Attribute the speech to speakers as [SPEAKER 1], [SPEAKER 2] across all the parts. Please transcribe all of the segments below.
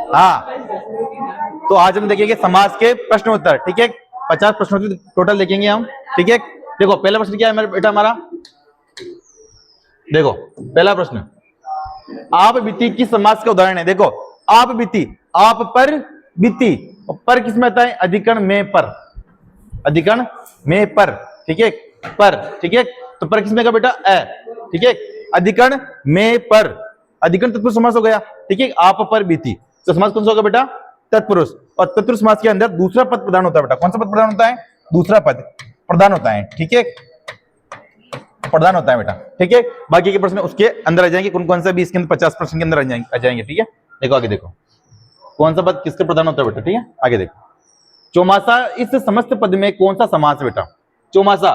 [SPEAKER 1] हाँ, तो आज हम देखेंगे समास के प्रश्न उत्तर। ठीक है, 50 प्रश्नों टोटल देखेंगे हम। ठीक है, देखो पहला प्रश्न क्या है मेरा बेटा हमारा। देखो पहला प्रश्न, आप बीती किस समास का उदाहरण है। देखो आप बीती, आप पर बीती, पर किस में आता है, अधिकरण में पर, अधिकरण में पर। ठीक है, पर। ठीक है, तो पर किसमें का बेटा, ए। ठीक है, अधिकरण में पर, अधिकरण तत्पुरुष समास हो गया। ठीक है, आप पर बीती, तो समास कौन सा होगा बेटा, तत्पुरुष। और तत्पुरुष समास के अंदर दूसरा पद प्रधान होता है बेटा। कौन सा पद प्रधान होता है, दूसरा पद प्रधान होता है। ठीक है, प्रधान होता है बेटा। ठीक है, बाकी के प्रश्न उसके अंदर आ जाएंगे, कौन कौन सा भी इसके अंदर 50 प्रश्न के अंदर आ जाएंगे। ठीक है, देखो आगे देखो कौन सा पद किसके प्रधान होता है बेटा। ठीक है, आगे देखो, चौमासा इस समस्त पद में कौन सा समास है बेटा। चौमासा,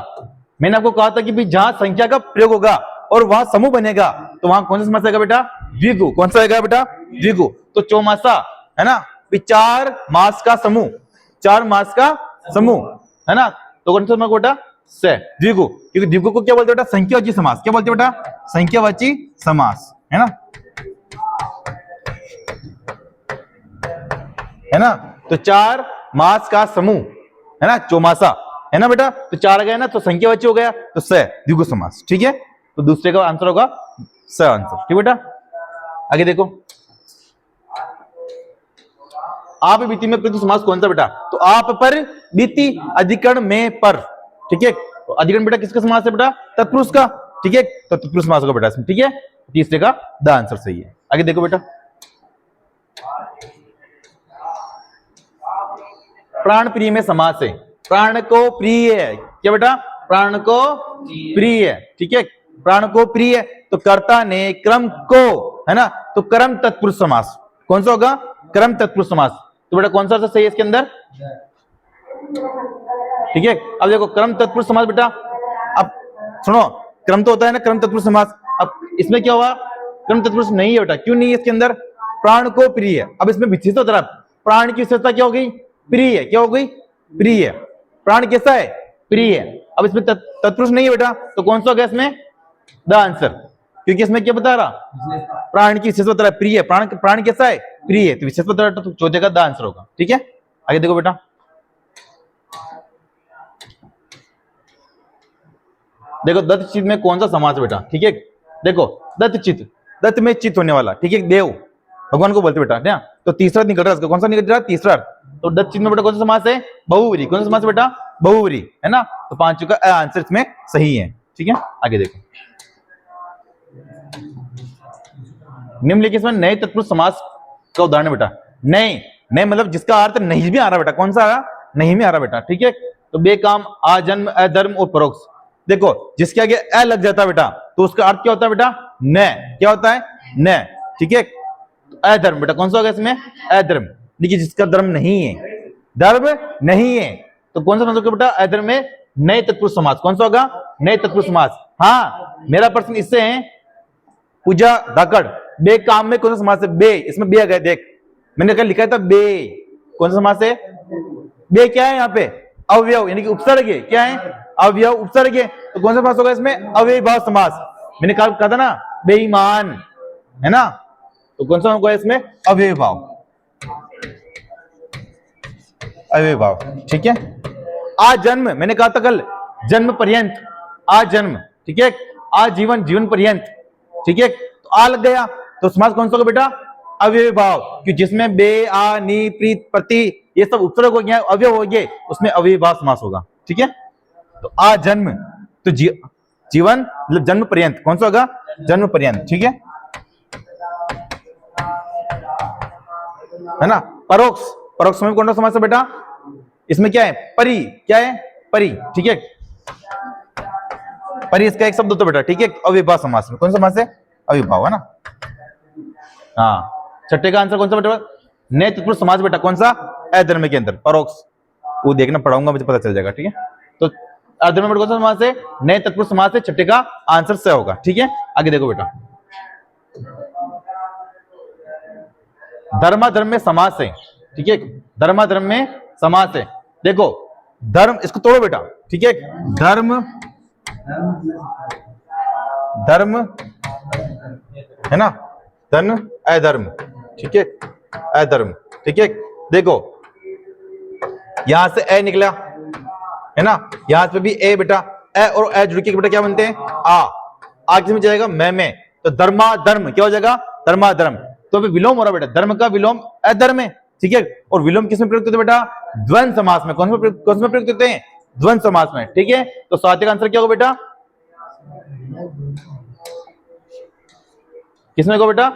[SPEAKER 1] मैंने आपको कहा था कि भी जहां संख्या का प्रयोग होगा और वहां समूह बनेगा, तो वहां कौन सा समास आएगा बेटा, द्विगु। कौन सा आएगा बेटा, द्विगु। तो चौमासा है ना, 4 मास का समूह, 4 मास का समूह है ना, तो कौन सा समास बेटा, से द्विगु। क्योंकि द्विगु को क्या बोलते बेटा, संख्यावाची समास। क्या बोलते बेटा, संख्यावाची समास, है ना, है ना। तो 4 मास का समूह है ना, चौमासा है ना बेटा। तो 4 गए ना, तो संख्यावाची हो गया, तो स द्विगु समास। ठीक है, तो दूसरे का आंसर होगा स आंसर। ठीक बेटा, आगे देखो, आप बीती में प्रति समास कौन सा बेटा, तो आप पर बीती, अधिकरण में पर। ठीक है, तो अधिकरण बेटा किसका समास है बेटा, तत्पुरुष का। ठीक है, तो तत्पुरुष समास होगा बेटा इसमें। ठीक है, तीसरे का द आंसर सही है। आगे देखो बेटा, प्राण प्रिय में समास है, प्राण को प्रिय है। क्या बेटा, प्राण को प्रिय है। ठीक है, प्राण को प्रिय है, तो कर्ता ने क्रम को, है ना, तो क्रम तत्पुरुष समास। कौन सा होगा, क्रम तत्पुरुष समास। तो बेटा कौन सा सही है इसके अंदर। ठीक है, अब देखो क्रम तत्पुरुष समास बेटा, अब सुनो, क्रम तो होता है ना क्रम तत्पुरुष समास। अब इसमें क्या हुआ, क्रम तत्पुरुष नहीं है बेटा। क्यों नहीं है इसके अंदर, प्राण को प्रिय है। अब इसमें विशेषता तरफ, प्राण की विशेषता क्या हो गई, प्रिय है। क्या हो गई, प्रिय है। प्राण कैसा है, प्रिय है। अब इसमें तत्पुरुष नहीं है बेटा, तो कौन सा हो गया इसमें द आंसर। क्योंकि इसमें क्या बता रहा, प्राण की विशेषता बता रहा, प्रिय। प्राण कैसा है, प्रिय है, तो विशेषता बता रहा, तो चौथे का द आंसर होगा। ठीक है, आगे देखो बेटा, देखो दत्त चित्त में कौन सा समास है बेटा। ठीक है, देखो दत्त चित्त, दत्त में चित्त होने वाला। ठीक है, देव भगवान को बोलते बेटा ना, तो तीसरा निकल रहा है, कौन सा निकल रहा है, तीसरा। तो दत्त चित्त में बेटा कौन सा समास है, बहुव्रीहि। कौन सा समास बेटा, बहुव्रीहि, है ना। तो 5 का आंसर इसमें सही है। ठीक है, आगे देखो, निम्नलिखित में नए तत्पुरुष समास का उदाहरण है बेटा। नए, नए मतलब जिसका अर्थ नहीं भी आ रहा बेटा। कौन सा आ रहा, नहीं भी आ रहा बेटा। ठीक है, तो बेकाम, आजन्म, अधर्म और परोक्ष। देखो जिसके आगे ए लग जाता है बेटा, तो उसका अर्थ क्या होता है बेटा, न। क्या होता है, न। ठीक है, अधर्म बेटा कौन सा होगा इसमें, अधर्म। देखिए जिसका धर्म नहीं है, धर्म नहीं है, तो कौन सा समास होगा बेटा, अधर्म में नए तत्पुरुष समास। कौन सा होगा, नए तत्पुरुष समास। हाँ, मेरा प्रश्न इससे है, पूजा धाकड़, बे काम में कौन सा समास है, बे। इसमें बे आ गया, देख मैंने क्या लिखा था, बे। कौन सा समास है, बे क्या है यहाँ पे, अवयव, यानी कि उपसर्ग है। क्या है, अवयव, उपसर्ग है। तो कौन सा समास होगा इसमें, अव्ययीभाव समास। मैंने कहा था ना, बेईमान, है ना, तो कौन सा होगा इसमें, अव्ययीभाव, अव्ययीभाव। ठीक है, आजन्म, मैंने कहा था कल, जन्म पर्यंत, आजन्म। ठीक है, आजीवन, जीवन पर्यंत। ठीक है, तो आ लग गया, तो समास कौन सा होगा बेटा, अव्ययीभाव। कि जिसमें बे, आ, नी, प्रीत, प्रति, ये सब उपसर्ग हो गया, अवयव हो गए, उसमें अव्ययीभाव समास होगा। ठीक है, तो आजन्म, तो जीवन मतलब जन्म पर्यंत। कौन सा होगा, जन्म पर्यंत। ठीक है ना। परोक्ष, परोक्ष में कौन सा समास है बेटा, इसमें क्या है, परि। क्या है, परि। ठीक है, परि इसका एक शब्द होता है बेटा। ठीक है, अव्ययीभाव समास में कौन सा समास है, अव्ययीभाव, है ना। हाँ, छठे का आंसर कौन सा बेटा, नए तत्पुरुष समास बेटा। कौन सा, अधर्म के अंदर परोक्ष, वो देखना पढ़ाऊंगा, मुझे पता चल जाएगा। ठीक है, तो अधर्म में कौन सा समास है, नए तत्पुरुष समास है। छठे का आंसर से होगा। ठीक है, आगे देखो बेटा, धर्माधर्म में समास है। ठीक है, धर्माधर्म में समास है। देखो धर्म, इसको तोड़ो बेटा। ठीक है, धर्म, धर्म है ना, धन, अधर्म। ठीक है, अधर्म। ठीक है, देखो यहां से ए निकला है ना, यहां पे भी ए बेटा, ए और ए जुड़ के बेटा क्या बनते हैं, आ किस में जाएगा, मैं, तो धर्मा धर्म क्या हो जाएगा, धर्मा धर्म। तो अभी विलोम हो रहा बेटा, धर्म का विलोम अधर्म है। ठीक है, और विलोम किस में प्रयुक्त होते हैं बेटा, द्वंद्व समास में। कौन से में प्रयुक्त होते हैं, द्वंद्व समास में। ठीक है, तो साथ का आंसर क्या होगा बेटा, किसमें होगा बेटा,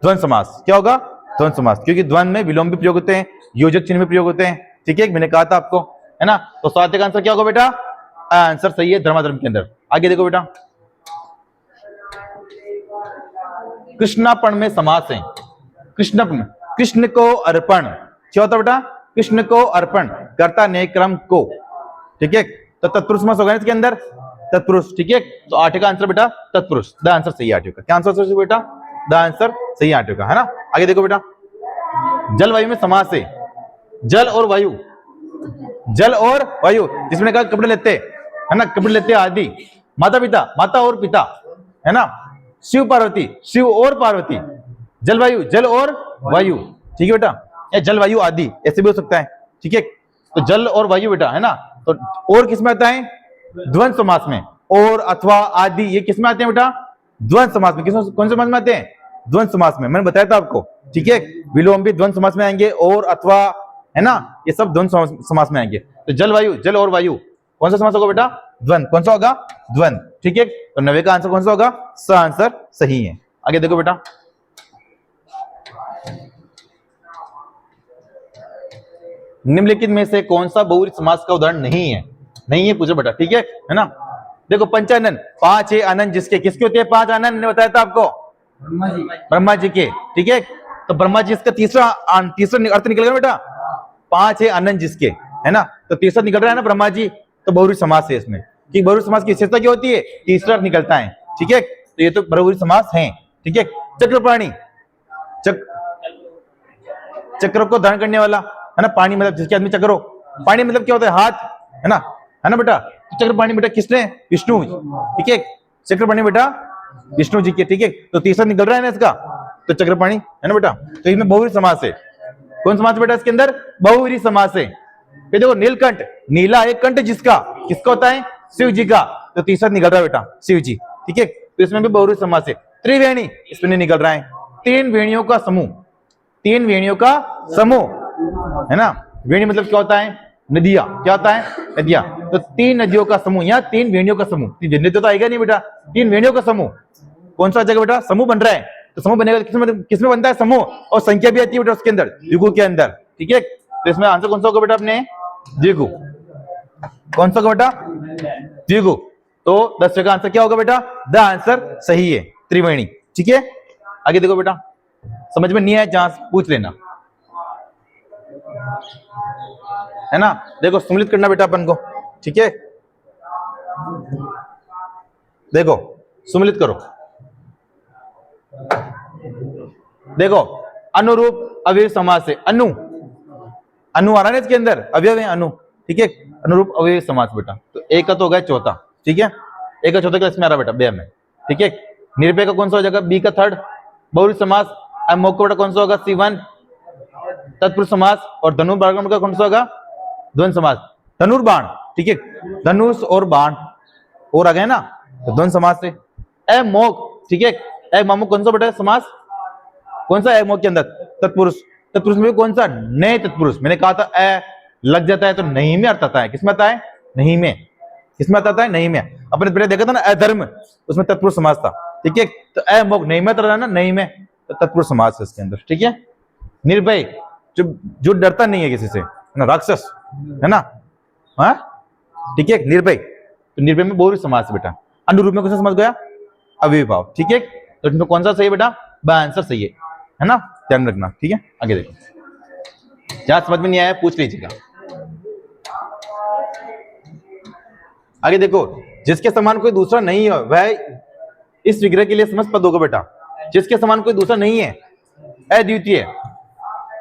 [SPEAKER 1] द्वंद्व समास। क्या होगा, द्वंद्व समास, क्योंकि द्वंद्व में विलोम भी प्रयोग होते हैं, योजक चिन्ह में प्रयोग होते हैं। ठीक है, मैंने कहा था आपको, है ना। तो साथ का आंसर क्या होगा बेटा, आंसर सही है धर्माधर्म के अंदर। आगे देखो बेटा, कृष्णापण में समास है। कृष्णपण, कृष्ण को अर्पण क्या होता है बेटा, कृष्ण को अर्पण करता ने क्रम को। ठीक है, तो तत्पुरुष समास होगा इसके अंदर, तत्पुरुष। ठीक है, तो 8 का आंसर बेटा तत्पुरुष, द आंसर सही है 8 का। क्या आंसर बेटा, द आंसर सही है 8 का, है ना। आगे देखो बेटा, जलवायु में समास है, जल और वायु, जल और वायु, जिसमें कहा कपड़े लेते है ना, कपड़े लेते आदि, माता पिता, माता और पिता, है ना, शिव पार्वती, शिव और पार्वती, जलवायु, जल और वायु। ठीक है बेटा, या जलवायु आदि ऐसे भी हो सकता है। ठीक है, तो जल और वायु बेटा, है ना। तो और किस में आता है, द्वंद्व समास में। और अथवा आदि ये किस में आते हैं बेटा, द्वंद्व समास में। कौन से समास में आते हैं, द्वंद्व समास में, मैंने बताया था आपको। ठीक है, विलोम भी द्वंद्व समास में आएंगे, और अथवा, है ना, ये सब द्वंद्व समास में आएंगे। तो जलवायु, जल और वायु कौन सा समास होगा बेटा, द्वंद्व। कौन सा होगा, द्वंद्व। ठीक है, तो 90 का आंसर कौन सा होगा, स आंसर सही है। आगे देखो बेटा, निम्नलिखित में से कौन सा बहुव्रीहि समास का उदाहरण नहीं है, नहीं है पूछो बेटा। ठीक है ना। देखो पंचानन, 5 है आनंद जिसके, किसके होते हैं 5 आनंद, मैंने बताया था आपको, ब्रह्मा जी के। ठीक है, तो ब्रह्मा जी इसका तीसरा अर्थ निकल गया बेटा, 5 है आनंद जिसके, है ना, तो तीसरा निकल रहा है ना ब्रह्मा जी, तो बहुव्रीहि समास है इसमें। कि बहुव्रीहि समास की विशेषता क्या होती है, तीसरा अर्थ निकलता है। ठीक है, तो ये तो बहुव्रीहि समास है। ठीक है, चक्रपाणी, चक्र को धारण करने वाला, है ना, पानी मतलब जिसके आदमी चक्र हो, पानी मतलब क्या होता है, हाथ, है ना बेटा। तो चक्रपाणी बेटा किसने, विष्णु। ठीक है, चक्रपाणी बेटा विष्णु जी के। ठीक है, तो तीसरा निकल रहा है ना इसका, तो चक्रपाणी, है ना बेटा। तो इसमें बहुव्रीहि समास है। कौन समास बेटा इसके अंदर, बहुव्रीहि समास है। फिर देखो नीलकंठ, नीला एक कंठ जिसका, किसका होता है, शिव जी का, तो तीसरा निकल रहा है बेटा शिव जी। ठीक है, तो इसमें भी बहुव्रीहि समास है। त्रिवेणी, इसमें नहीं निकल रहा है, 3 वेणियों का समूह, 3 वेणियों का समूह, है ना। वेणी मतलब क्या होता है, नदियां, क्या होता है, नदियां। तो 3 नदियों का समूह, यहाँ 3 वेणियों का समूह, नदी तो आएगा नहीं बेटा, 3 वेणियों का समूह कौन सा जगह बेटा, समूह बन रहा है। तो समूह बनेगा किसमें बनता है समूह, और संख्या भी आती है बेटा उसके अंदर, द्विगु के अंदर। ठीक है, तो इसमें आंसर कौन सा होगा बेटा अपने, द्विगु। कौन सा होगा बेटा, द्विगु। तो 10 का आंसर क्या होगा बेटा, द आंसर सही है, त्रिवेणी। ठीक है, आगे देखो बेटा, समझ में नहीं आया जहां पूछ लेना, है ना। देखो सम्मिलित करना बेटा अपन को। ठीक है, देखो सम्मिलित करो। देखो अनुरूप अवयव समास है, अनु आ रहा है इसके अंदर, अवयव है अनु। ठीक है, अनुरूप अवयव समास बेटा, तो एक का तो हो गया चौथा। ठीक है, एक का चौथा का इसमें आ रहा बेटा, बे में। ठीक है, निरपेक्ष का कौन सा हो जाएगा, बी का थर्ड। बहुव्रीहि समास अमोक का बेटा कौन सा होगा, C1 तत्पुरुष समास। और धनुर्बाण का कौन सा होगा, द्वंद्व समास, धनुर्बाण। ठीक है, धनुष और बाण और आ गए ना, तो द्वंद्व समास है। अमोक, ठीक है, अमोक कौन सा बेटा समास, कौन सा अमोक के अंदर, तत्पुरुष। तत्पुरुष में कौन सा, नए तत्पुरुष। मैंने कहा था अ लग जाता है तो नहीं में अर्थ आता है, किसमें आता है, नहीं में। किसमें आता है, नहीं में। अपने पहले देखा था ना अधर्म, उसमें तत्पुरुष समास था। ठीक है, तो अमोक नहीं में आता ना, नहीं में, तो तत्पुरुष समास है इसके अंदर। ठीक है, निर्भय, जो डरता नहीं है किसी से, ना राक्षस, है ना। हाँ ठीक है, निर्भय, तो निर्भय में बहुव्रीहि समास है बेटा। अनुरूप में कौन सा समास गया, अविभाव। ठीक है, तो इसमें कौन सा सही है बेटा, ब आंसर सही है ना, ध्यान रखना। ठीक है, आगे देखो, जहां समझ में नहीं आया पूछ लीजिएगा। आगे देखो, जिसके समान कोई दूसरा नहीं है वह इस विग्रह के लिए समस्त पद होगा बेटा। जिसके समान कोई दूसरा नहीं है, अद्वितीय,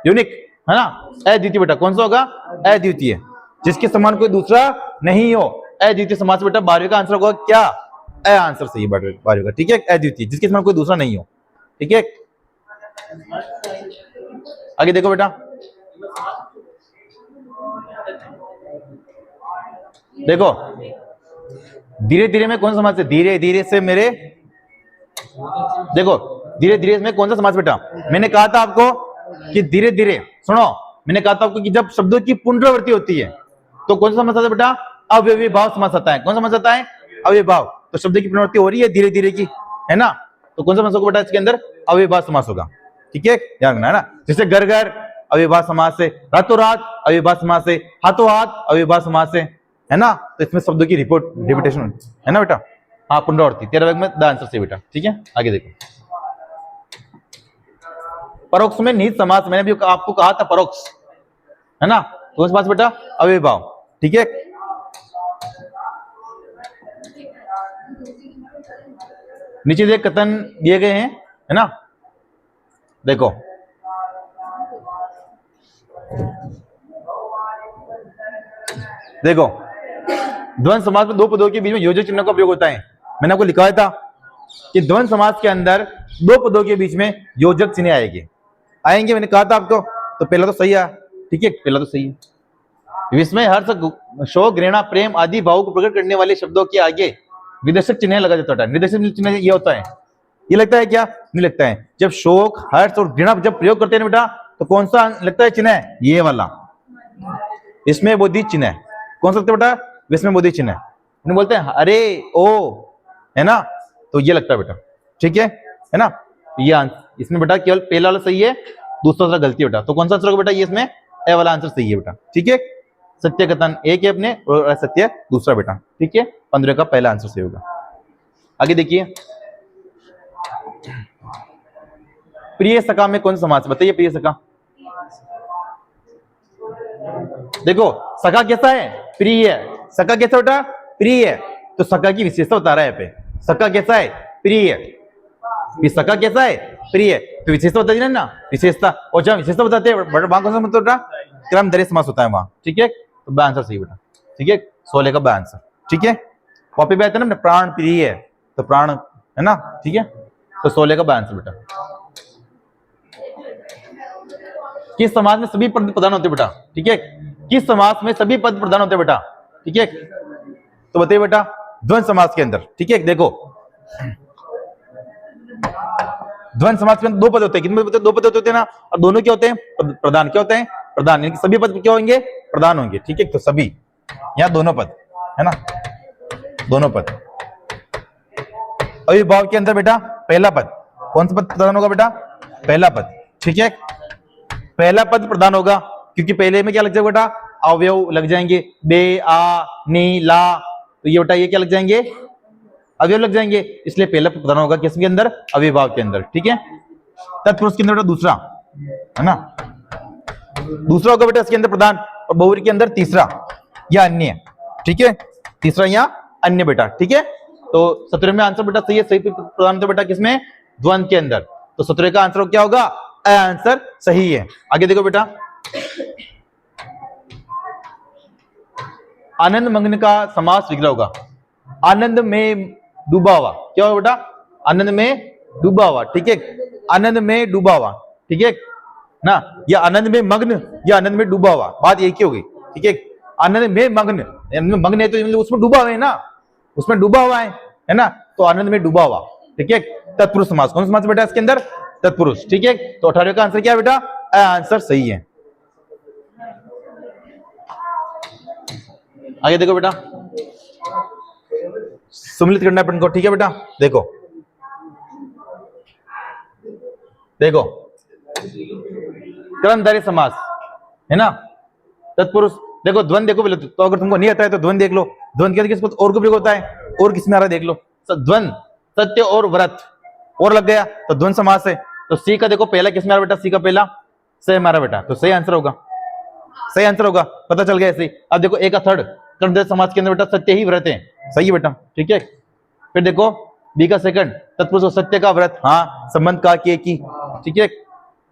[SPEAKER 1] यूनिक, है ना, अद्वितीय बेटा। कौन सा होगा, अद्वितीय। जिसके समान कोई दूसरा नहीं हो, अद्वितीय समास बेटा। 12वें का आंसर होगा क्या, अ आंसर सही है 12वें का। ठीक है, अद्वितीय, जिसके समान कोई दूसरा नहीं हो। ठीक है, आगे देखो बेटा, देखो धीरे धीरे में कौन सा समास है, धीरे धीरे से मेरे, देखो धीरे धीरे में कौन सा समास बेटा, मैंने कहा था आपको कि धीरे धीरे, सुनो मैंने कहा था आपको कि जब शब्दों की पुनरावृत्ति होती है तो कौन सा समास आता है बेटा, अव्ययी भाव समास आता है। कौन सा समास आता है, अव्ययी भाव। तो शब्द की पुनरावृत्ति हो रही है धीरे धीरे की, है ना, तो कौन सा समास होगा बेटा, इसके अंदर अव्ययी भाव समास होगा। ठीक है, ध्यान रखना है ना, जैसे घर घर अव्ययी भाव समास है, रातों रात अव्ययी भाव समास है, हाथों हाथ अव्ययी भाव समास है ना, तो इसमें शब्दों की रिपीटेशन है ना बेटा। हाँ पुनरावृत्ति, 13 वर्ग में द आंसर से बेटा। ठीक है, आगे देखो, परोक्ष में निहित समास, मैंने भी आपको कहा था परोक्ष, है ना, कौन सा समास बेटा, अव्ययी भाव। ठीक है, नीचे देख कथन दिए गए हैं, है ना, देखो देखो द्वंद्व समास में दो पदों के बीच में योजक चिन्ह का प्रयोग होता है। मैंने आपको लिखा था कि द्वंद्व समास के अंदर दो पदों के बीच में योजक चिन्ह आएंगे, मैंने कहा था आपको। तो पहला तो सही है, ठीक है, पहला तो सही है। विस्मय, हर्ष, शोक, घृणा, प्रेम आदि भावों को प्रकट करने वाले शब्दों के आगे विदेशक चिन्ह लगा जाता है। निर्देशक चिन्ह ये होता है, ये लगता है क्या, नहीं लगता है। जब शोक, हर्ष और घृणा जब प्रयोग करते हैं बेटा, तो कौन सा लगता है चिन्ह, ये वाला, इसमें बोधि चिन्ह है। कौन सा लगता है बेटा, इसमें बोधि चिन्ह है। बोलते हैं अरे ओ, है ना, तो ये लगता है बेटा। ठीक है ना, ये इसमें बेटा केवल पहला वाला सही है, दूसरा वाला गलती है बेटा। तो कौन सा आंसर होगा बेटा, ये इसमें ए वाला आंसर सही है बेटा। ठीक है, सत्य कथन एक है अपने और असत्य दूसरा बेटा। ठीक है, 15 का पहला आंसर सही होगा। आगे देखिए, प्रिय सखा में कौन सा समास, बताइए प्रिय सखा। देखो सखा कैसा है, प्रिय। सखा कैसा बेटा, प्रिय। तो सखा की विशेषता बता रहा है यहाँ पे, सखा कैसा है, प्रिय। सखा कैसा है, प्रिय, तो विशेषता बता दी ना, विशेषता। और जब विशेषता बताते हैं वहां कौन सा मतलब बेटा, क्रम दरे समास होता है वहां। ठीक है, तो बा आंसर सही बेटा। ठीक है, 16 का बा आंसर। ठीक है, कॉपी पे आता है ना प्राण प्रिय है, तो प्राण है ना। ठीक है, तो 16 का बा आंसर बेटा। किस समास में सभी पद प्रधान होते बेटा, ठीक है, किस समास में सभी पद प्रधान होते बेटा। ठीक है, तो बताइए बेटा, द्वंद्व समास के अंदर। ठीक है, देखो द्वंद्व समास के अंदर दो पद होते हैं, कितने दो पद होते हैं ना, और दोनों क्या होते हैं, प्रधान। क्या होते हैं, प्रधान, यानी कि सभी पद क्या होंगे, प्रधान होंगे। ठीक है, तो सभी यहाँ दोनों पद है ना, दोनों पद। अविभाव के अंदर बेटा पहला पद, कौन सा पद प्रधान होगा बेटा, पहला पद। ठीक है, पहला पद प्रधान होगा, क्योंकि पहले में क्या लग जाएगा बेटा, अवयव लग जाएंगे, बे, आ, नी, ला, तो ये बेटा ये क्या लग जाएंगे, अवयव लग जाएंगे, इसलिए पहला प्रधान होगा किसके अंदर, अविभाव के अंदर। ठीक है, तत्पुरुष के अंदर बेटा दूसरा है ना, दूसरा होगा बेटा इसके अंदर प्रधान, और बहुव्रीहि के अंदर तीसरा या अन्य। ठीक है, तीसरा या अन्य बेटा। ठीक है, तो 17 में आंसर बेटा सही है, सही प्रधान तो बेटा किसमें, द्वंद्व के अंदर। तो 17 का आंसर क्या होगा, आंसर सही है। आगे देखो बेटा, आनंद मग्न का समास विग्रह होगा, आनंद में डूबा हुआ, क्या होगा बेटा, आनंद में डूबा हुआ। ठीक है, आनंद में डूबा हुआ। ठीक है ना, या आनंद में मग्न या आनंद में डूबा हुआ, बात एक ही होगी। ठीक है, आनंद में मग्न, मग्न है तो उसमें डूबा हुआ है ना, उसमें डूबा हुआ है ना, तो आनंद में डूबा हुआ। ठीक है, तत्पुरुष समास, कौन सा समास बेटा इसके अंदर, तत्पुरुष। ठीक है, तो 18 का आंसर क्या है बेटा, आंसर सही है। आगे देखो बेटा, सम्मिलित करना है अपन को। ठीक है बेटा, देखो देखो कर्मधारय समास है ना, तत्पुरुष। देखो द्वंद्व देखो पहले तो अगर तुमको नहीं आता है तो द्वंद्व देख लो, द्वंद्व के किस और को प्रयोग होता है, और किसमें आ रहा है देख लो, द्वंद्व सत्य और व्रत, और लग गया तो द्वंद्व समास है। तो सी का देखो पहला किसमें आ रहा बेटा, सी का पहला सही हमारा बेटा, तो सही आंसर होगा, सही आंसर होगा, पता चल गया ऐसे। अब देखो एक का थर्ड, कर्मधारय समास के अंदर बेटा सत्य ही व्रत है, सही है बेटा। ठीक है, फिर देखो बी का सेकंड, तत्पुरुष सत्य का व्रत, हाँ संबंध का की। ठीक है,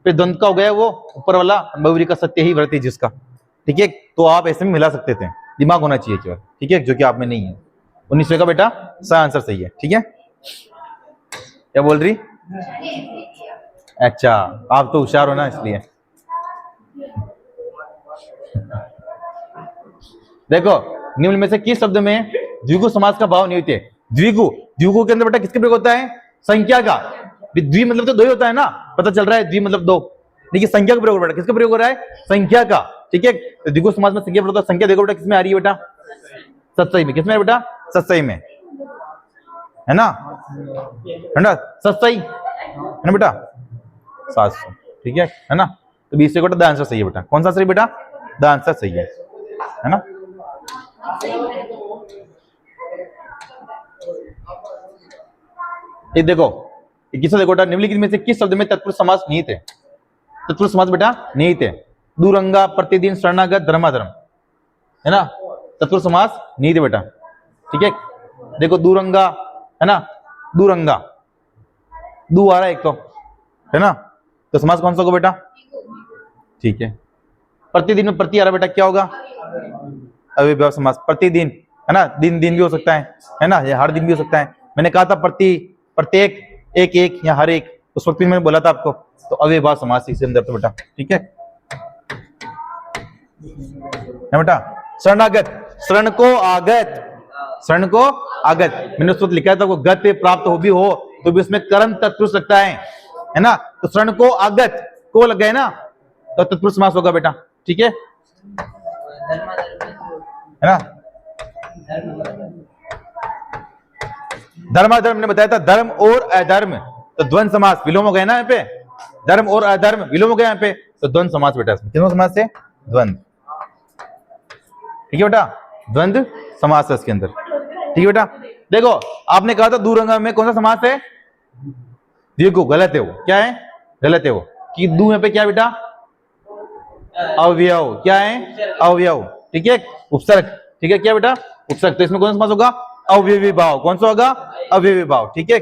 [SPEAKER 1] फिर द्वंद्व का हो गया वो ऊपर वाला, बहुव्रीहि का सत्य ही व्रत है जिसका। ठीक है, तो आप ऐसे में मिला सकते थे, दिमाग होना चाहिए केवल। ठीक है, जो कि आप में नहीं है। 19 का बेटा सही आंसर सही है। ठीक है, क्या बोल रही, अच्छा आप तो होशियार हो ना इसलिए। देखो निम्न में से किस शब्द में द्विगु समास का भाव नहीं होते? द्विगु, द्विगु के अंदर बेटा किसका प्रयोग होता है? संख्या का। द्वि मतलब तो दो ही होता है ना, पता चल रहा है द्वि मतलब दो, देखिए संख्या का प्रयोग बेटा किसका प्रयोग हो रहा है? संख्या का। ठीक है, तो द्विगु समास में संख्या प्रयोग, संख्या देखो बेटा किसमें आ रही है बेटा? सत्सई में। किसमें है बेटा? सत्सई में, है ना? सत्सई है ना बेटा? 700। ठीक है ना? तो 20 से द आंसर सही है बेटा। कौन सा सही बेटा? द आंसर सही है ना? ये देखो किससे देखो बेटा, निम्नलिखित में से किस शब्द में तत्पुरुष समास निहित है? तत्पुरुष समास बेटा निहित है। दूरंगा, प्रतिदिन, शरणागत, धर्माधर्म, है ना? तत्पुरुष समास निहित है बेटा। ठीक है, देखो दूरंगा है ना, दूरंगा, दू आ रहा है एक तो, है ना? तो समास कौन सा होगा बेटा? ठीक है, प्रतिदिन में प्रति आ रहा बेटा, क्या होगा? अव्ययभाव समास। प्रतिदिन है ना, दिन दिन भी हो सकता है ना, ये हर दिन भी हो सकता है। मैंने कहा था प्रति, प्रत्येक, एक एक या हर एक, उस वक्त मैंने बोला था आपको, तो अव्ययभाव समास इसके अंदर तो बेटा। ठीक है बेटा। शरणागत, शरण को आगत, शरण को आगत, मैंने उस वक्त लिखा था, गत प्राप्त हो भी हो तो भी उसमें कर्म तत्पुरुष लगता है ना? तो शरण को आगत को लग गए ना, तो तत्पुरुष समास होगा बेटा। ठीक है ना? धर्माधर्म मैंने बताया था, धर्म और अधर्म, तो द्वंद्व समास विलोम हो गए ना यहाँ पे, धर्म और अधर्म विलोम हो गया यहाँ पे, तो द्वंद्व समास बेटा। किसमें समास है? द्वंद्व। ठीक है बेटा, द्वंद्व समास है इसके अंदर। ठीक है बेटा, देखो आपने कहा था दूरंगा में कौन सा समास है? द्विगु, गलत है वो। क्या है? गलत है वो। कि दू यहाँ पे क्या बेटा? अवयव। क्या है? अवयव। ठीक है, उपसर्ग। ठीक है, क्या बेटा? उपसर्ग। तो इसमें कौन सा समास होगा? अवयवी भाव। कौन सा होगा? अवयवी भाव। ठीक है,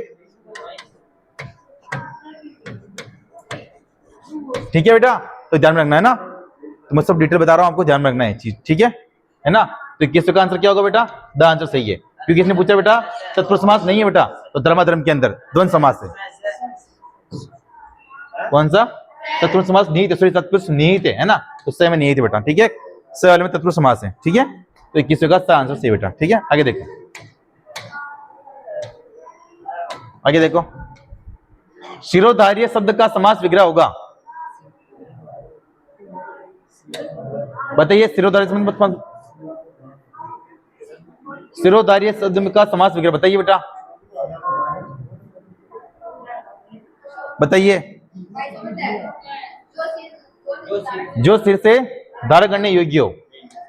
[SPEAKER 1] ठीक है बेटा, तो ध्यान में रखना है ना, तो मैं सब डिटेल बता रहा हूं आपको, ध्यान में रखना है चीज। ठीक है ना? तो 21 का आंसर क्या होगा बेटा? द आंसर सही है, क्योंकि इसने पूछा बेटा तत्पुरुष समास नहीं है बेटा, तो धर्माधर्म के अंदर द्वंद्व समास है। कौन सा? तत्पुरुष समास निहित है, सॉरी तत्पुरुष निहित है ना, तो सही में निहित है बेटा। ठीक है, स वाले में तत्पुरुष समास है। ठीक है, तो 21 का आंसर सही बेटा। ठीक है, आगे देखो, आगे देखो, शिरोधार्य शब्द का समास विग्रह होगा। बताइए शिरोधार्य शब्द, शिरोधार्य शब्द का समास विग्रह बताइए बेटा, बताइए। जो सिर से धारण करने योग्य हो।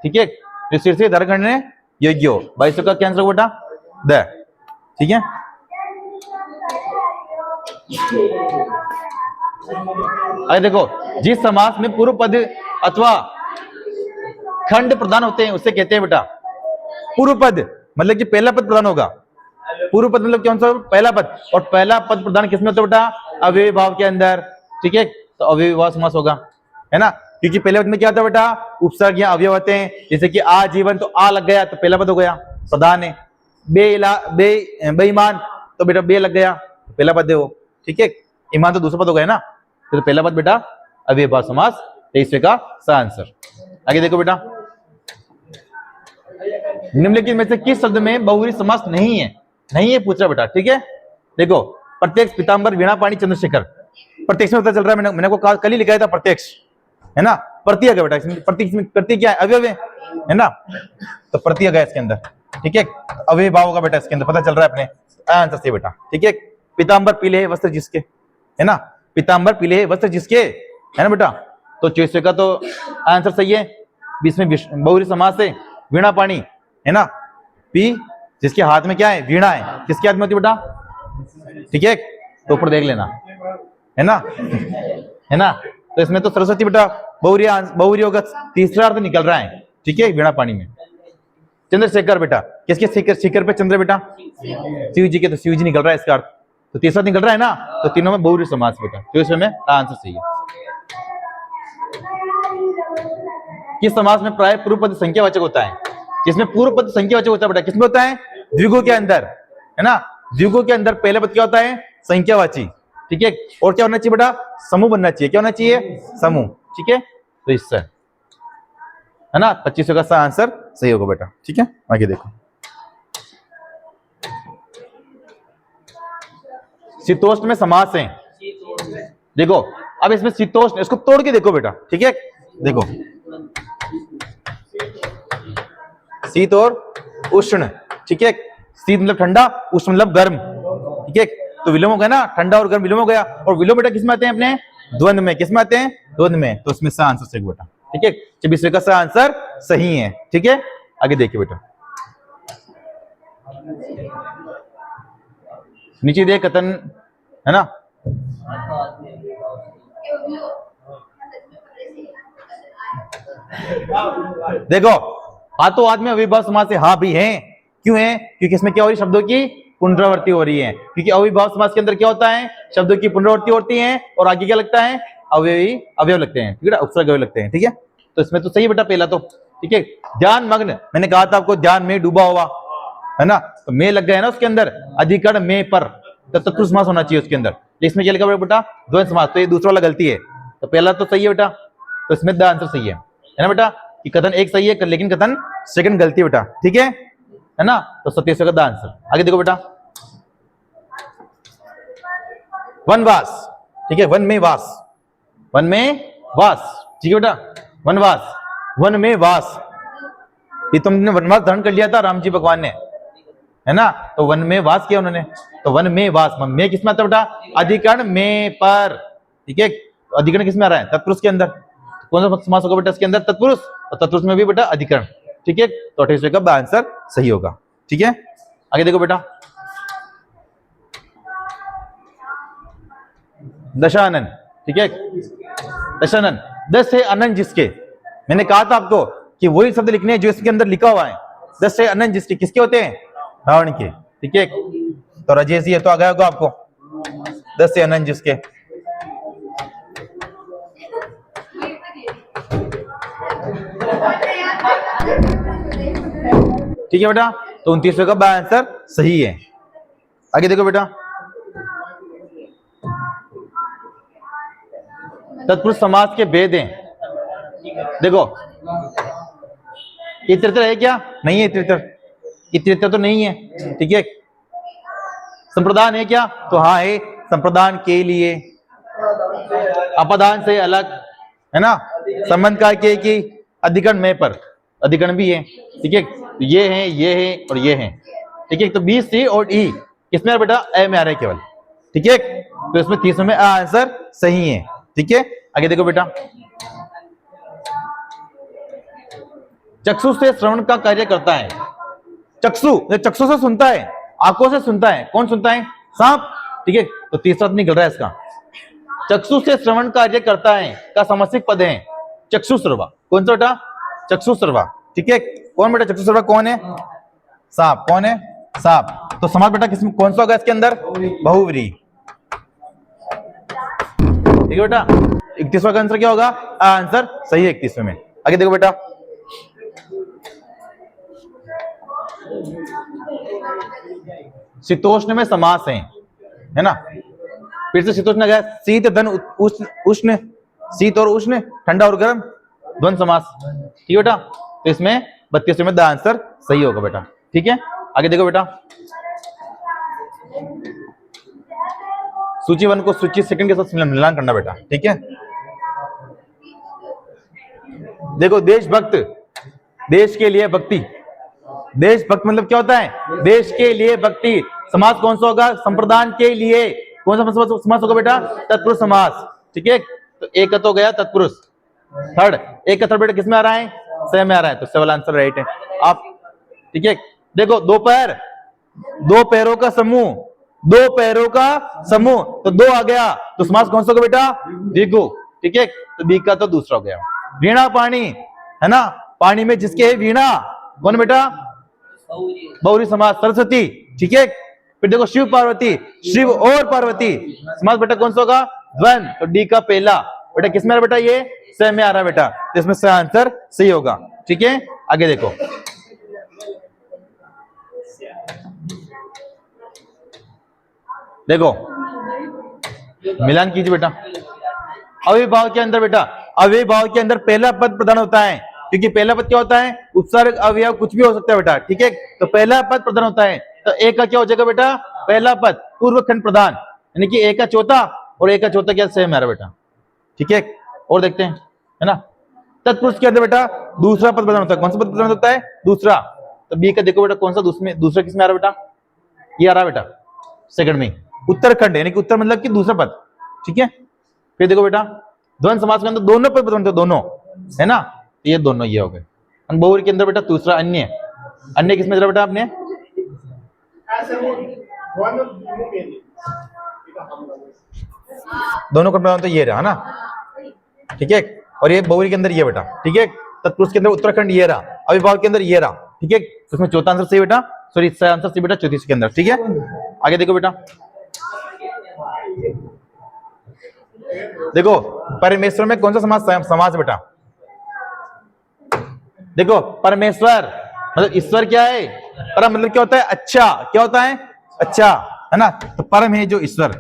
[SPEAKER 1] ठीक है, जो सिर से धारण करने योग्य हो। 22 का क्या आंसर होगा बेटा? द। ठीक है, अरे देखो, जिस समास में पूर्व पद अथवा खंड प्रदान होते हैं उसे कहते हैं बेटा पूर्व पद, मतलब कि पहला पद प्रदान होगा। पूर्व पद मतलब कौन सा? पहला पद। और पहला पद प्रदान किसमें होता है बेटा? अव्ययी भाव के अंदर। ठीक है, तो अव्ययी भाव समास होगा, है ना? क्योंकि पहले पद में क्या होता है बेटा? उपसर्ग या अवयव होते हैं, जैसे कि आजीवन, तो आ लग गया तो पहला पद हो गया, प्रधान है। बेईमान, तो बेटा बे लग गया, पहला पद है वो। ठीक है, ईमान तो दूसरा पद हो गया ना, तो पहला पद बेटा अव्ययी भाव समास। 23 का आंसर। आगे देखो बेटा, निम्नलिखित में से किस शब्द में बहुव्रीहि समास नहीं है? नहीं है पूछा बेटा। ठीक है, देखो प्रत्यक्ष, पीताम्बर, वीणा पाणी, चंद्रशेखर। प्रत्यक्ष में पता चल रहा है, मैंने को कल ही लिखाया था प्रत्यक्ष, है ना? प्रति आ गया बेटा इसमें। प्रति क्या है? अवयव है ना, तो प्रति आ गया इसके अंदर। ठीक है, अवयव भाव होगा बेटा इसके अंदर, पता चल रहा है अपने आंसर से बेटा। ठीक है, पीताम्बर पीले वस्त्र जिसके, है ना? पीताम्बर पीले वस्त्र जिसके, है ना बेटा? तो 24 का तो आंसर सही है। 20 में बहुव्रीहि समास है। वीणा पाणी, है ना? पी, जिसके हाथ में क्या है? वीणा है। किसके हाथ में होती है बेटा? ठीक है, तो ऊपर देख लेना, है ना? है ना? तो इसमें तो सरस्वती बेटा बहुव्रीहि होगा, तीसरा अर्थ निकल रहा है। ठीक है, वीणा पाणी में। चंद्रशेखर बेटा, किसके शिखर पे चंद्र बेटा? शिव जी के, तो शिव जी निकल रहा है इसका अर्थ, तो तीसरा निकल रहा है ना, तो तीनों में बहुव्रीहि समास बेटा। तो इसमें आंसर सही है। किस समास में प्राय पूर्व पद संख्यावाचक होता है? जिसमें पूर्व पद संख्यावाचक होता है बेटा, किसमें होता है? द्विगु के अंदर, है ना? द्विगु के अंदर पहले पद क्या होता है? संख्यावाची। ठीक है, और क्या होना चाहिए बेटा? समूह बनना चाहिए। क्या होना चाहिए? समूह। ठीक है, तो इससे है ना, 25 का सा आंसर सही होगा बेटा। ठीक है, आगे देखो। शीतोष्ण में समास है, देखो अब इसमें शीतोष्ण, इसको तोड़ के देखो बेटा। ठीक है, देखो शीत और उष्ण। ठीक है, शीत मतलब ठंडा, उष्ण मतलब गर्म। ठीक है, तो विलोम हो गया ना, ठंडा और गर्म विलोम हो गया। और विलोम बेटा किसमें आते हैं, अपने द्वंद्व में। किसमें आते हैं, द्वंद्व में। तो इसमें सा आंसर सही बेटा। ठीक है, 24 का सा आंसर सही है। ठीक है, आगे देखिए बेटा, नीचे दे कथन, है ना। देखो हाथों हाथ में अविभाव समास से हाँ भी है। क्यों है, क्योंकि इसमें क्या हो रही है, शब्दों की पुनरावृत्ति हो रही है। क्योंकि अविभाव समास के अंदर क्या होता है, शब्दों की पुनरावृत्ति होती है और आगे क्या लगता है, अवयवी अवयव लगते हैं। ठीक है, उपसर्ग अवयव लगते हैं। ठीक है, तो इसमें तो सही है बेटा पहला तो। ठीक है, ध्यान मग्न, मैंने कहा था आपको ध्यान में डूबा हुआ, है ना, तो में लग गया ना उसके अंदर, अधिकरण में पर, तो तत्पुरुष समास होना चाहिए उसके अंदर। इसमें क्या लिखा बेटा, द्वंद्व समास, तो ये दूसरा वाला गलती है। तो पहला तो सही है बेटा, तो इसमें द आंसर सही है ना बेटा, कि कथन एक सही है लेकिन कथन सेकंड गलती है बेटा। ठीक है ना, तो 27 का द आंसर। आगे देखो बेटा, वनवास। ठीक है, वन में वास, वन में वास। ठीक है बेटा, वनवास, वन में वास, ये तुमने वनवास धारण कर लिया था राम जी भगवान ने, है ना, तो वन में वास किया उन्होंने, तो वन में वास। में किसमें आता बेटा, अधिकरण में पर। ठीक है, अधिकरण किसमें आ रहा है, तत्पुरुष के अंदर। कौन सा समास होगा बेटा इसके अंदर, तत्पुरुष, और तत्पुरुष में भी बेटा अधिकरण। ठीक है, तो 28 का आंसर सही होगा। ठीक है, आगे देखो बेटा, दशानन। ठीक है, दशानन, 10 है अनंत जिसके, मैंने कहा था आपको कि वही शब्द लिखने हैं जो इसके अंदर लिखा हुआ है। 10 है अनंत जिसके, किसके होते हैं, रावण के। ठीक है, तो राजेश ये तो आ गया होगा आपको, 10 से अनंत जिसके। ठीक है बेटा, तो 29 का आंसर सही है। आगे देखो बेटा, तत्पुरुष समास के भेद हैं। देखो इतरेतर है क्या, नहीं है, इतरेतर तो नहीं है। ठीक है, संप्रदान है क्या, तो हाँ है, संप्रदान के लिए। अपदान से अलग, है ना, संबंध का के की, अधिकरण में पर, अधिकरण भी है। ठीक है, ये है और ये है। ठीक है, तो बी सी और ई किसमें आ बेटा, ए में आ रहा है केवल। ठीक है, तो इसमें 30 में आंसर सही है। ठीक है, आगे देखो बेटा, चक्षु से श्रवण का कार्य करता है। चक्षु से सुनता है, आंखों से सुनता है। कौन सुनता है, सांप। ठीक है, तो तीसरा निकल रहा है इसका, चक्षु से श्रवण कार्य करता है का समस्तिक पद है चक्षुश्रवा। कौन सा बेटा, चक्षुश्रवा। ठीक है, कौन बेटा चक्षुश्रवा कौन है, सांप। कौन है, सांप। तो समास बेटा किसमें कौन सा होगा इसके अंदर, बहुव्रीहि। ठीक है बेटा, 31वां का आंसर क्या होगा, आंसर सही है 31वें में। आगे देखो बेटा, शीतोष्ण में समास है ना, फिर से शीतोष्ण गया, शीत धन उष्ण, शीत और उष्ण, ठंडा और गर्म, द्वंद्व समास। ठीक है बेटा, तो इसमें 32 में द आंसर सही होगा बेटा। ठीक है, आगे देखो बेटा, सूची 1 को सूची सेकंड के साथ मिलान करना बेटा। ठीक है, देखो देशभक्त, देश के लिए भक्ति, देशभक्त मतलब क्या होता है, देश के लिए भक्ति। समास कौन सा होगा, संप्रदान के लिए। कौन सा समास होगा बेटा, तत्पुरुष समास। ठीक है, तो एक हो गया तत्पुरुष, थर्ड एक का थर्ड बेटा किसमें आ रहा है, स में आ रहा है, तो स वाला आंसर राइट है आप। ठीक है, देखो दो पैर, दो पैरों का समूह, दो पैरों का समूह, तो दो आ गया, तो समास कौन सा होगा बेटा, द्विगु। ठीक है, तो बी का तो दूसरा हो गया। वीणा पानी, है ना, पानी में जिसके है वीणा, कौन बेटा, बहुरी समास, सरस्वती। ठीक है, फिर देखो शिव पार्वती, शिव और पार्वती, समास बेटा कौन सा होगा, द्वंद्व। तो डी का पहला बेटा किसमें आ रहा बेटा, ये स में आ रहा है बेटा, तो इसमें स आंसर सही होगा। ठीक है, आगे देखो, देखो मिलान कीजिए बेटा। अविभाव के अंदर बेटा, अविभाव के अंदर पहला पद प्रधान होता है, क्योंकि पहला पद क्या होता है, उपसर्ग अवयव कुछ भी हो सकता है बेटा, ठीक है। तो पहला पद प्रधान होता है, तो ए का क्या हो जाएगा बेटा, पहला पद पूर्व खंड प्रधान, यानी कि ए का चौथा और ए का चौथा क्या सेम है बेटा, ठीक है। और देखते हैं, है ना। तत्पुरुष के अंदर बेटा दूसरा पद प्रधान होता है, कौन सा पद प्रधान होता है, दूसरा। तो बी का देखो बेटा कौन सा दूसरा किसमें आ रहा बेटा, ये आ रहा बेटा सेकंड में, उत्तरखंड, यानी कि उत्तर मतलब कि दूसरा पद, ठीक है। फिर देखो बेटा द्वंद्व समास के अंदर दोनों पद प्रधान होते हैं, दोनों, है ना। ये दोनों ये हो गए। बहुवचन के अंदर बेटा दूसरा अन्य, अन्य किसमें जरा बेटा आपने, दोनों का प्रधान तो ये रहा ना, ठीक है। और ये बहुवचन के अंदर ये बेटा, ठीक है। तत्पुरुष के अंदर उत्तराखंड ये रहा, अविभाव के अंदर ये रहा, ठीक है। उसमें चौथा आंसर सही बेटा, सॉरी आंसर सही बेटा चौथी के अंदर, ठीक है। आगे देखो बेटा, देखो परमेश्वर में कौन सा समास बेटा, देखो परमेश्वर मतलब ईश्वर क्या है, परम मतलब क्या होता है, अच्छा, क्या होता है, अच्छा, है ना। तो परम है जो ईश्वर,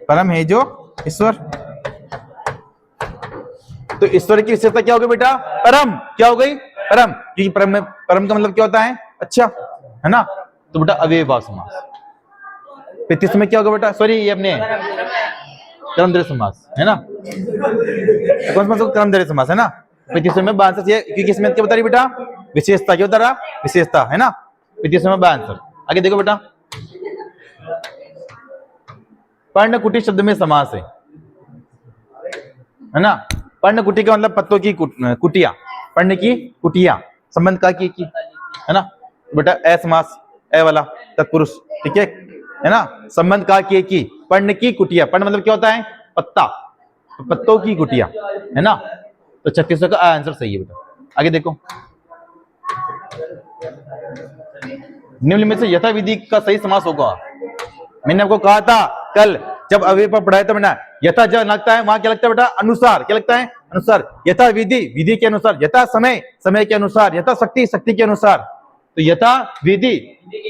[SPEAKER 1] परम है जो ईश्वर, तो ईश्वर की विशेषता क्या हो गई बेटा, परम, क्या हो गई, परम, क्योंकि परम का मतलब क्या होता है, अच्छा, है ना। तो बेटा अव्ययभाव समास। फिर तीसरे में क्या होगा बेटा, सॉरी ये अपने कर्मधारय समास, है ना, कौन सा कर्मधारय समास, है ना। फिर तीसरे में आंसर ये, क्योंकि इसमें क्या बता रही बेटा, विशेषता, क्या बता रहा, विशेषता, है ना। फिर तीसरे में आंसर। आगे देखो बेटा, पर्णकुटी शब्द में समास है ना। पर्णकुटी का मतलब पत्तों की कुटिया, पर्ण की कुटिया, संबंध का की, है ना। बेटा ए समास, ए वाला तत्पुरुष, ठीक है ना। संबंध का की, पर्ण की कुटिया, पर्ण मतलब क्या होता है, पत्ता, तो पत्तों की कुटिया, है ना। तो 36 का आंसर सही है बेटा। आगे देखो, निम्न में से यथा विधि का सही समास होगा। मैंने आपको कहा था कल जब अव्यय पर पढ़ाया था बेटा, यथा जब लगता है वहां क्या लगता है बेटा, अनुसार, क्या लगता है, अनुसार। यथा विधि, विधि के अनुसार। यथा समय, समय के अनुसार। यथा शक्ति, शक्ति के अनुसार। तो यथा विधि,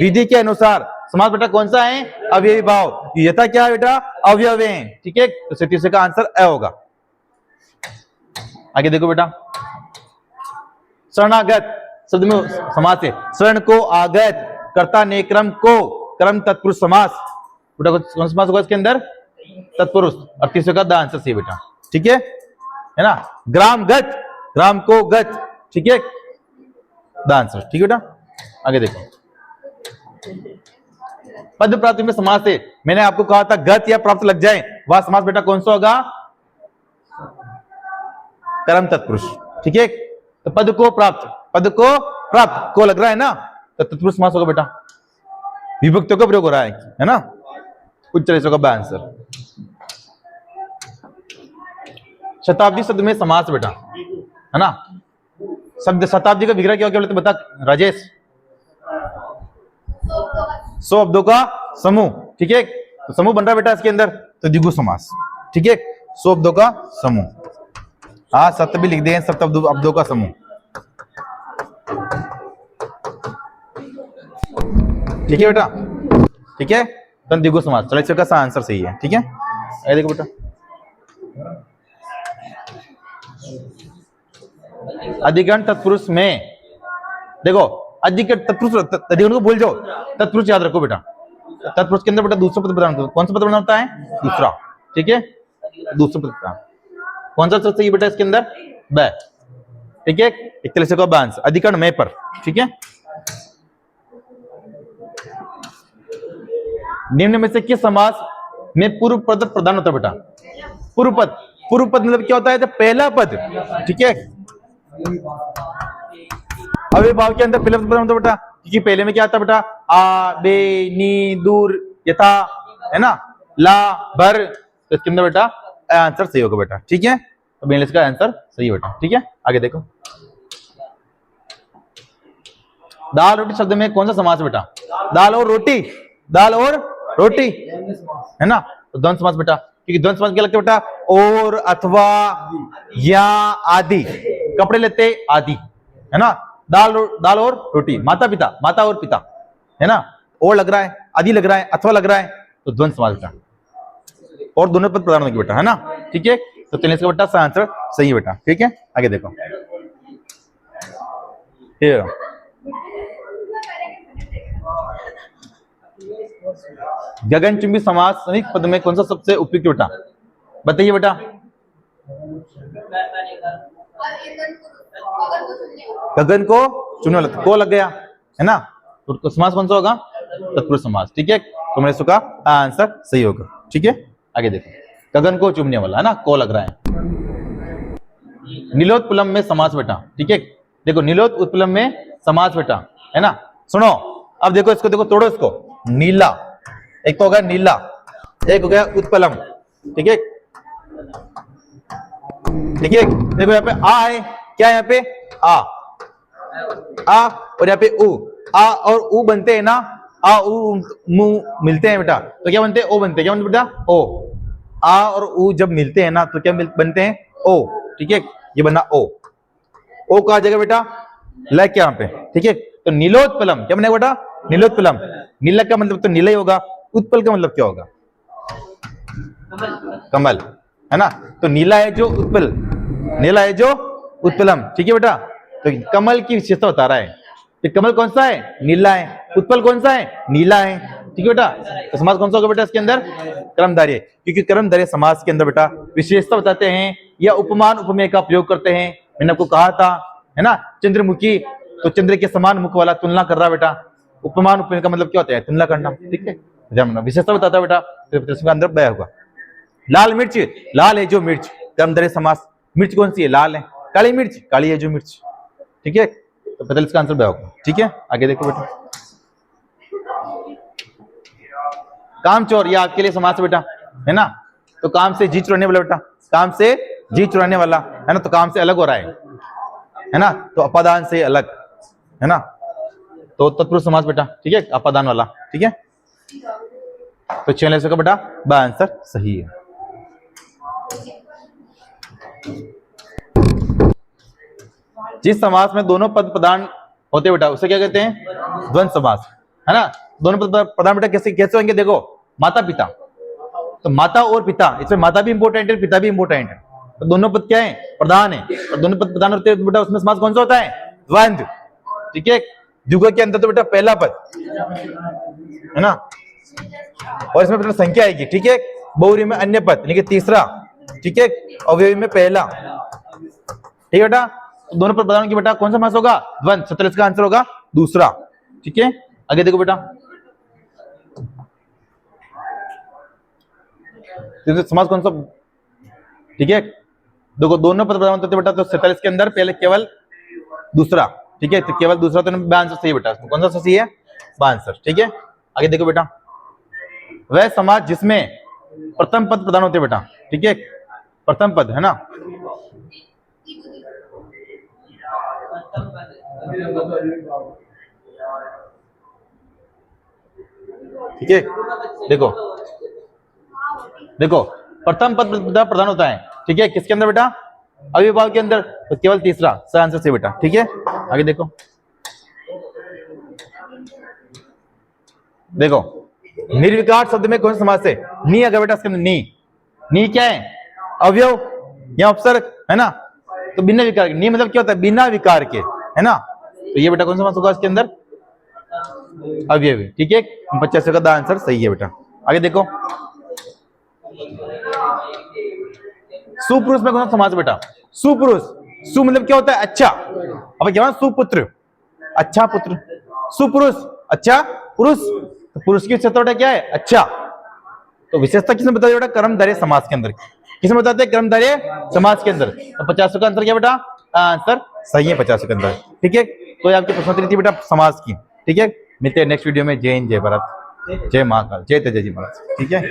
[SPEAKER 1] विधि के अनुसार समास बेटा कौन सा है, अव्ययी भाव। यथा क्या है बेटा, अवयव है, ठीक है। तो 37 का आंसर ए होगा। आगे देखो बेटा, शरणागत शब्द में समास है, शरण को आगत, कर्ता ने क्रम को, क्रम तत्पुरुष समास बेटा, कौन समास होगा इसके अंदर, तत्पुरुष। और 30 का आंसर सही बेटा, ठीक है ना। ग्रामगत, ग्राम को गत, ठीक है, आंसर, ठीक है बेटा। आगे देखो, पद प्राप्ति में समास है, मैंने आपको कहा था गत या प्राप्त लग जाए वह समास बेटा कौन सा होगा, कर्म तत्पुरुष, ठीक है। तो पद को प्राप्त, पद को प्राप्त को लग रहा है ना, तो तत्पुरुष समास होगा बेटा, विभक्तियों का प्रयोग हो रहा है ना। उच्च का आंसर। शताब्दी शब्द में समास बेटा, है ना। शब्द शताब्दी का विग्रह क्या बोलते बता राजेश, 100 शब्दों का समूह, ठीक है। तो समूह बन रहा बेटा इसके अंदर, तो द्विगु समास, ठीक है। 100 शब्दों का समूह, हाँ सत्य भी लिख दें, सत्य शब्दों का समूह, ठीक है बेटा, ठीक है। तो द्विगु समास, चलो इसका आंसर सही है, ठीक है। ये देखो बेटा, अधिकरण तत्पुरुष में देखो, अधिकरण तत्पुरुष, अधिकरण को भूल जाओ, तत्पुरुष याद रखो बेटा। तत्पुरुष के अंदर बेटा दूसरा पद प्रधान, कौन सा पद प्रधान होता है, दूसरा, ठीक है। दूसरा पद प्रधान कौन सा सही बेटा इसके अंदर, ब, ठीक है। 41 का आंसर अधिकरण में पर, ठीक है। निम्न में से किस समास में पूर्व पद प्रधान होता है बेटा, पूर्व पद, पूर्व पद मतलब क्या होता है, तो पहला पद, ठीक है। अव्ययभाव के अंदर पहला पद प्रधान होता है बेटा, क्योंकि पहले में क्या आता है बेटा, आ, बे, नी, दूर, यथा, है ना, ला, भर। तो इसके अंदर बेटा आंसर सही होगा बेटा, ठीक है। तो इंग्लिश का आंसर सही बेटा, ठीक है। आगे देखो, दाल रोटी शब्द में कौन सा समास बेटा, दाल और रोटी, दाल और रोटी, है ना। तो द्वंद्व समास बेटा, क्योंकि द्वंद्व समास क्या लगता है बेटा, और, अथवा, या, आदि, कपड़े लेते आदि, है ना। दाल और रोटी, माता पिता, माता और पिता, है ना। और लग रहा है, आदि लग रहा है, अथवा लग रहा है, तो द्वंद्व समास बेटा, और दोनों पद प्रधान होंगे बेटा, है ना, ठीक है। तो 43 का बेटा आंसर सही है बेटा, ठीक है। आगे देखो, Here. गगनचुंबी समास संयुक्त पद में कौन सा सबसे उपयुक्त बेटा? बताइए बेटा। गगन को चुनने वाला को लग गया है ना, तो समास कौन सा होगा? तत्पुरुष समास। ठीक है, तो मैंने इसका आंसर सही होगा। ठीक है, आगे देखो, गगन को चुनने वाला है ना, को लग रहा है। नीलोत्पलम में समास बेटा। ठीक है, देखो नीलोत्पलम में समास बेटा, है ना। सुनो, अब देखो इसको, देखो तोड़ो इसको। नीला, एक तो हो गया नीला, एक हो गया उत्पलम। ठीक है, ठीक है, देखो यहाँ पे आ है, क्या है यहाँ पे? आ और यहाँ पे उ। आ और उ बनते हैं ना, आ उ मुंह मिलते हैं बेटा, तो क्या बनते हैं? ओ बनते हैं। क्या बनते बेटा? ओ। आ और उ जब मिलते हैं ना, तो क्या बनते हैं? ओ। ठीक है, ये बना ओ। ओ कहा जाएगा बेटा लग के यहाँ पे। ठीक है, तो नीलोत्पलम क्या बनेगा बेटा? नीलोत्पलम। नीला का मतलब तो नीला ही होगा। उत्पल का मतलब क्या होगा? कमल, है ना। तो नीला है जो उत्पल, नीला है जो उत्पलम। ठीक है बेटा, तो कमल की विशेषता बता रहा है कि कमल कौन सा है? नीला है। उत्पल कौन सा है? नीला है। ठीक है बेटा, तो समास कौन सा होगा बेटा इसके अंदर? कर्मधारय, क्योंकि कर्मधारय समास के अंदर बेटा विशेषता बताते हैं या उपमान उपमेय का प्रयोग करते हैं। मैंने आपको कहा था, है ना, चंद्रमुखी, तो चंद्र के समान मुख वाला तुलना कर रहा बेटा। उपमान उपमेय का मतलब क्या होता है? तुलना करना। ठीक है, विशेषता बताता है बेटा, तो इसके अंदर बया होगा। लाल मिर्च, लाल है जो मिर्च, कर्मधारय समास। मिर्च कौन सी है? लाल है। काली मिर्च, काली है जो मिर्च। ठीक है, तो पता इसका आंसर बया होगा। ठीक है, आगे देखो बेटा। कामचोर, ये आपके लिए समास बेटा, है ना। तो काम से जी चुराने वाला बेटा, काम से जी चुराने वाला, है ना, तो काम से अलग हो रहा है ना, तो अपादान से अलग, है ना, तो तत्पुरुष समास बेटा। ठीक है, अपादान वाला। ठीक है, तो 6 लेटर का बेटा बा आंसर सही है। जिस समास में दोनों पद प्रधान होते बेटा उसे क्या कहते हैं? द्वंद्व समास, है ना। दोनों पद प्रधान बेटा कैसे कैसे होंगे? देखो, माता पिता, तो माता और पिता, इसमें माता भी इंपोर्टेंट है, पिता भी इंपोर्टेंट है, तो दोनों पद क्या है? प्रधान है। और दोनों पद प्रधान होते हैं बेटा, उसमें समास कौन सा होता है? द्वंद्व। ठीक है, द्विगु के अंदर तो बेटा पहला पद, है ना, और इसमें बेटा संख्या आएगी। ठीक है, बहुव्रीहि में अन्य पद, यानी कि तीसरा। ठीक है, अवयवी में पहला। ठीक है बेटा, तो दोनों पद प्रधान की बेटा कौन सा समास होगा? द्वंद्व। 47 का आंसर होगा दूसरा। ठीक है, आगे देखो बेटा, समास कौन सा? ठीक है, देखो दोनों पद प्रधान होते बेटा, तो 47 के अंदर पहले केवल दूसरा। ठीक है, तो केवल दूसरा, तो आंसर सही बेटा। कौन सा सही है? आंसर। ठीक है, आगे देखो बेटा, वह समाज जिसमें प्रथम पद प्रधान होते बेटा। ठीक है, प्रथम पद, है ना, ठीक है, देखो देखो प्रथम पद प्रधान होता है। ठीक है, किसके अंदर बेटा? अविभाव के अंदर, तो केवल तीसरा सही आंसर से बेटा। ठीक है, आगे देखो, देखो निर्विकार शब्द में कौन सा समास है? नी अगर बेटा इसके अंदर नी क्या है? अवयव या उपसर्ग, है ना, तो बिना विकार के। नी मतलब क्या होता है? बिना विकार के, है ना, तो ये बेटा कौन सा समास होगा इसके अंदर? अवयव। ठीक है, 85 का आंसर सही है बेटा। आगे देखो, सुपुरुष में कौन सा समास बेटा? सुपुरुष, सु मतलब क्या होता है? अच्छा। अब क्या? सुपुत्र, अच्छा पुत्र। सुपुरुष, अच्छा पुरुष, तो पुरुष की विशेषता क्या है? अच्छा। तो विशेषता किसने बताया बेटा? कर्मधारय समास के अंदर। किसने बताते हैं? कर्मधारय समास के अंदर। तो 50 का आंसर क्या बेटा? आंसर सही है 50 के अंदर। ठीक है, तो आपकी प्रश्नोत्तरी थी बेटा समास की। ठीक है, मिलते हैं नेक्स्ट वीडियो में। जय हिंद, जय भारत, जय महाकाल, जय तेजस्वी महाराज। ठीक है।